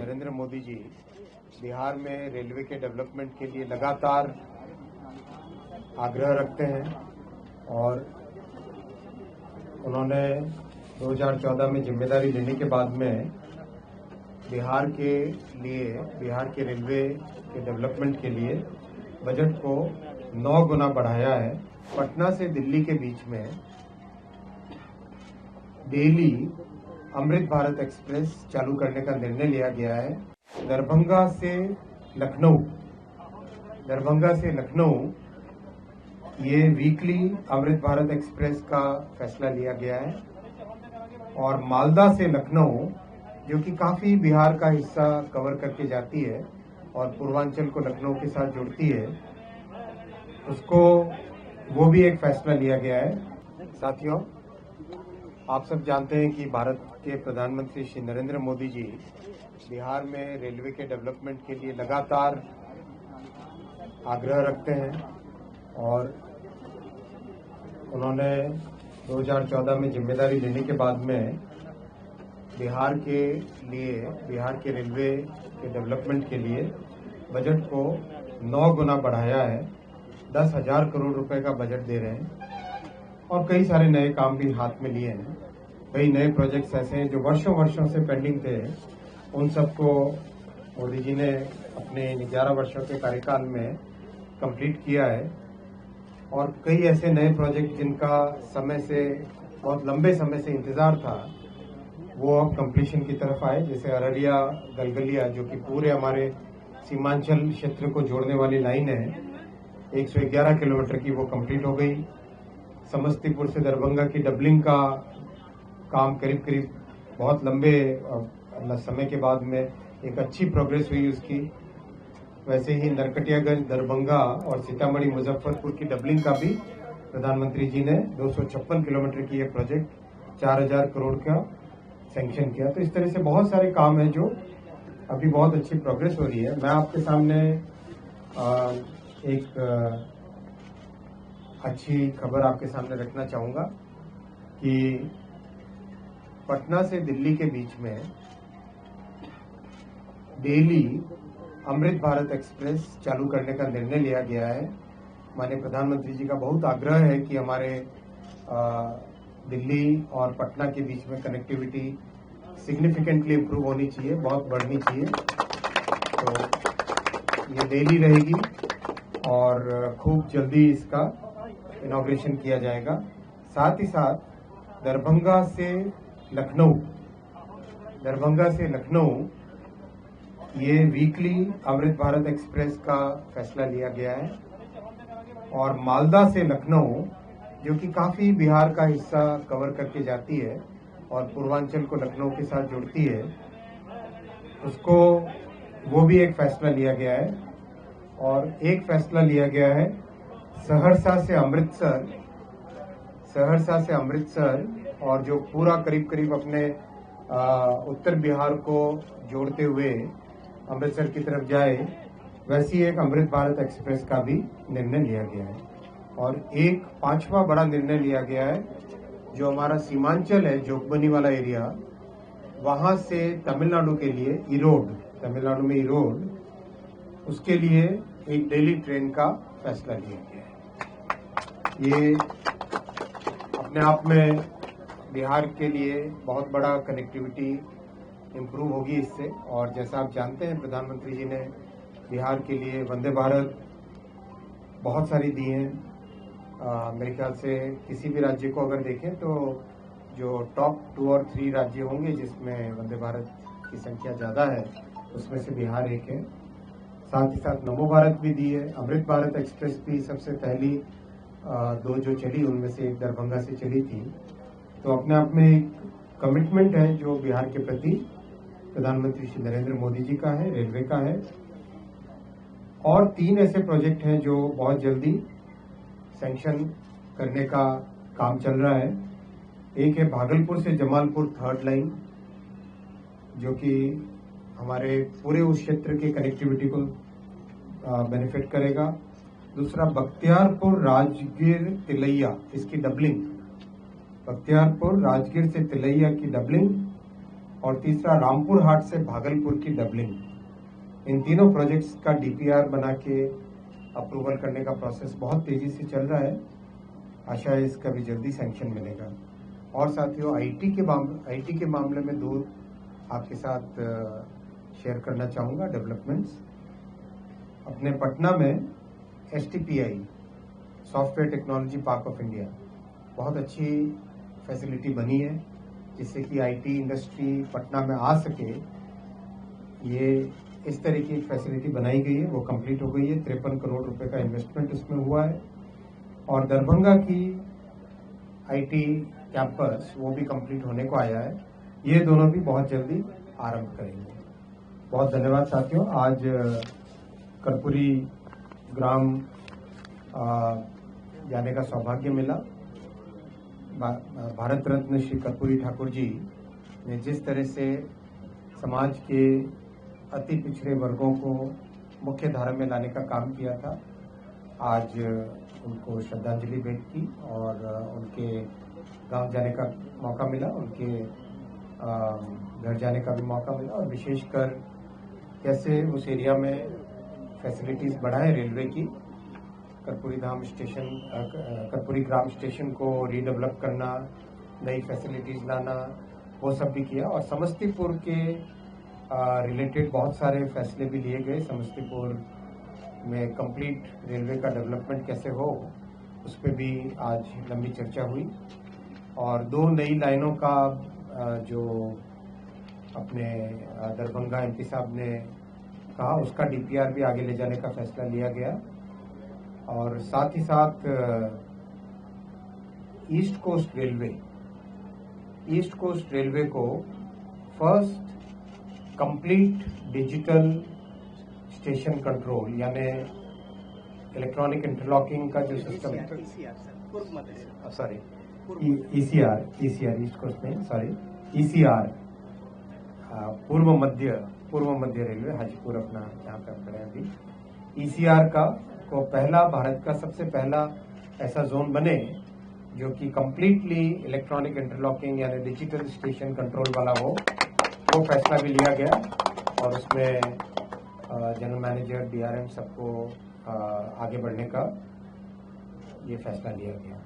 नरेंद्र मोदी जी बिहार में रेलवे के डेवलपमेंट के लिए लगातार आग्रह रखते हैं और उन्होंने 2014 में जिम्मेदारी लेने के बाद में बिहार के रेलवे के डेवलपमेंट के लिए बजट को 9 गुना बढ़ाया है। पटना से दिल्ली के बीच में डेली अमृत भारत एक्सप्रेस चालू करने का निर्णय लिया गया है। दरभंगा से लखनऊ ये वीकली अमृत भारत एक्सप्रेस का फैसला लिया गया है और मालदा से लखनऊ जो कि काफी बिहार का हिस्सा कवर करके जाती है और पूर्वांचल को लखनऊ के साथ जोड़ती है, उसको वो भी एक फैसला लिया गया है। साथियों, आप सब जानते हैं कि भारत के प्रधानमंत्री श्री नरेंद्र मोदी जी बिहार में रेलवे के डेवलपमेंट के लिए लगातार आग्रह रखते हैं और उन्होंने 2014 में जिम्मेदारी लेने के बाद में बिहार के रेलवे के डेवलपमेंट के लिए बजट को 9 गुना बढ़ाया है। 10,000 करोड़ रुपए का बजट दे रहे हैं और कई सारे नए काम भी हाथ में लिए हैं। कई नए प्रोजेक्ट्स ऐसे हैं जो वर्षों से पेंडिंग थे, उन सबको मोदी जी ने अपने 11 वर्षों के कार्यकाल में कंप्लीट किया है और कई ऐसे नए प्रोजेक्ट जिनका बहुत लंबे समय से इंतजार था, वो अब कंप्लीशन की तरफ आए। जैसे अररिया गलगलिया जो कि पूरे हमारे सीमांचल क्षेत्र को जोड़ने वाली लाइन है, 111 किलोमीटर की, वो कंप्लीट हो गई। समस्तीपुर से दरभंगा की डबलिंग का काम करीब बहुत लंबे समय के बाद में एक अच्छी प्रोग्रेस हुई उसकी। वैसे ही नरकटियागंज, दरभंगा और सीतामढ़ी मुजफ्फरपुर की डबलिंग का भी प्रधानमंत्री जी ने 256 किलोमीटर की ये प्रोजेक्ट 4,000 करोड़ का सैंक्शन किया। तो इस तरह से बहुत सारे काम हैं जो अभी बहुत अच्छी प्रोग्रेस हो रही है। मैं आपके सामने एक अच्छी खबर आपके सामने रखना चाहूंगा कि पटना से दिल्ली के बीच में डेली अमृत भारत एक्सप्रेस चालू करने का निर्णय लिया गया है। माननीय प्रधानमंत्री जी का बहुत आग्रह है कि हमारे दिल्ली और पटना के बीच में कनेक्टिविटी सिग्निफिकेंटली इम्प्रूव होनी चाहिए, बहुत बढ़नी चाहिए। तो ये डेली रहेगी और खूब जल्दी इसका इनॉग्रेशन किया जाएगा। साथ ही साथ दरभंगा से लखनऊ ये वीकली अमृत भारत एक्सप्रेस का फैसला लिया गया है और मालदा से लखनऊ जो कि काफी बिहार का हिस्सा कवर करके जाती है और पूर्वांचल को लखनऊ के साथ जोड़ती है, उसको वो भी एक फैसला लिया गया है। और एक फैसला लिया गया है सहरसा से अमृतसर और जो पूरा करीब अपने उत्तर बिहार को जोड़ते हुए अमृतसर की तरफ जाए, वैसी एक अमृत भारत एक्सप्रेस का भी निर्णय लिया गया है। और एक 5वां बड़ा निर्णय लिया गया है जो हमारा सीमांचल है, जोगबनी वाला एरिया, वहां से तमिलनाडु के लिए तमिलनाडु में ईरोड, उसके लिए एक डेली ट्रेन का फैसला लिया गया है। ये अपने आप में बिहार के लिए बहुत बड़ा कनेक्टिविटी इम्प्रूव होगी इससे। और जैसा आप जानते हैं, प्रधानमंत्री जी ने बिहार के लिए वंदे भारत बहुत सारी दी हैं। मेरे ख्याल से किसी भी राज्य को अगर देखें तो जो टॉप 2 और 3 राज्य होंगे जिसमें वंदे भारत की संख्या ज़्यादा है, उसमें से बिहार एक है। साथ ही साथ नमो भारत भी दी है। अमृत भारत एक्सप्रेस भी सबसे पहली 2 जो चली उनमें से एक दरभंगा से चली थी। तो अपने आप में एक कमिटमेंट है जो बिहार के प्रति प्रधानमंत्री श्री नरेंद्र मोदी जी का है, रेलवे का है। और 3 ऐसे प्रोजेक्ट हैं जो बहुत जल्दी सैंक्शन करने का काम चल रहा है। एक है भागलपुर से जमालपुर 3rd लाइन जो कि हमारे पूरे उस क्षेत्र के कनेक्टिविटी को बेनिफिट करेगा। दूसरा बख्तियारपुर राजगीर तिलैया, इसकी डबलिंग, बख्तियारपुर राजगीर से तिलैया की डबलिंग। और तीसरा रामपुर हाट से भागलपुर की डबलिंग। इन तीनों प्रोजेक्ट्स का डीपीआर बना के अप्रूवल करने का प्रोसेस बहुत तेजी से चल रहा है। आशा है इसका भी जल्दी सैंक्शन मिलेगा। और साथियों, आईटी के मामले में दो आपके साथ शेयर करना चाहूँगा डेवलपमेंट्स। अपने पटना में STPI software technology park of India बहुत अच्छी फैसिलिटी बनी है, जिससे कि आईटी इंडस्ट्री पटना में आ सके। ये इस तरह की एक फैसिलिटी बनाई गई है, वो कंप्लीट हो गई है। 53 करोड़ रुपए का इन्वेस्टमेंट इसमें हुआ है। और दरभंगा की आईटी कैंपस वो भी कंप्लीट होने को आया है। ये दोनों भी बहुत जल्दी आरंभ करेंगे। बहुत धन्यवाद साथियों। आज कर्पूरी ग्राम जाने का सौभाग्य मिला। भारत रत्न श्री कर्पूरी ठाकुर जी ने जिस तरह से समाज के अति पिछड़े वर्गों को मुख्य धारा में लाने का काम किया था, आज उनको श्रद्धांजलि भेंट की और उनके गांव जाने का मौका मिला, उनके घर जाने का भी मौका मिला। और विशेषकर कैसे उस एरिया में फैसिलिटीज बढ़ाए रेलवे की, कर्पूरी ग्राम स्टेशन को रीडेवलप करना, नई फैसिलिटीज लाना, वो सब भी किया। और समस्तीपुर के रिलेटेड बहुत सारे फैसले भी लिए गए। समस्तीपुर में कंप्लीट रेलवे का डेवलपमेंट कैसे हो, उस पर भी आज लंबी चर्चा हुई। और 2 नई लाइनों का जो अपने दरभंगा MP साहब ने कहा, उसका डीपीआर भी आगे ले जाने का फैसला लिया गया। और साथ ही साथ ईस्ट कोस्ट रेलवे को first complete digital station control, यानी इलेक्ट्रॉनिक इंटरलॉकिंग का जो सिस्टम है, ECR ईस्ट कोस्ट में, ECR पूर्व मध्य रेलवे, हाजीपुर अपना यहाँ पे खड़े हैं अभी। ECR को भारत का सबसे पहला ऐसा जोन बने जो कि कंप्लीटली इलेक्ट्रॉनिक इंटरलॉकिंग यानी डिजिटल स्टेशन कंट्रोल वाला हो, वो फैसला भी लिया गया। और उसमें जनरल मैनेजर DRM सबको आगे बढ़ने का ये फैसला लिया गया।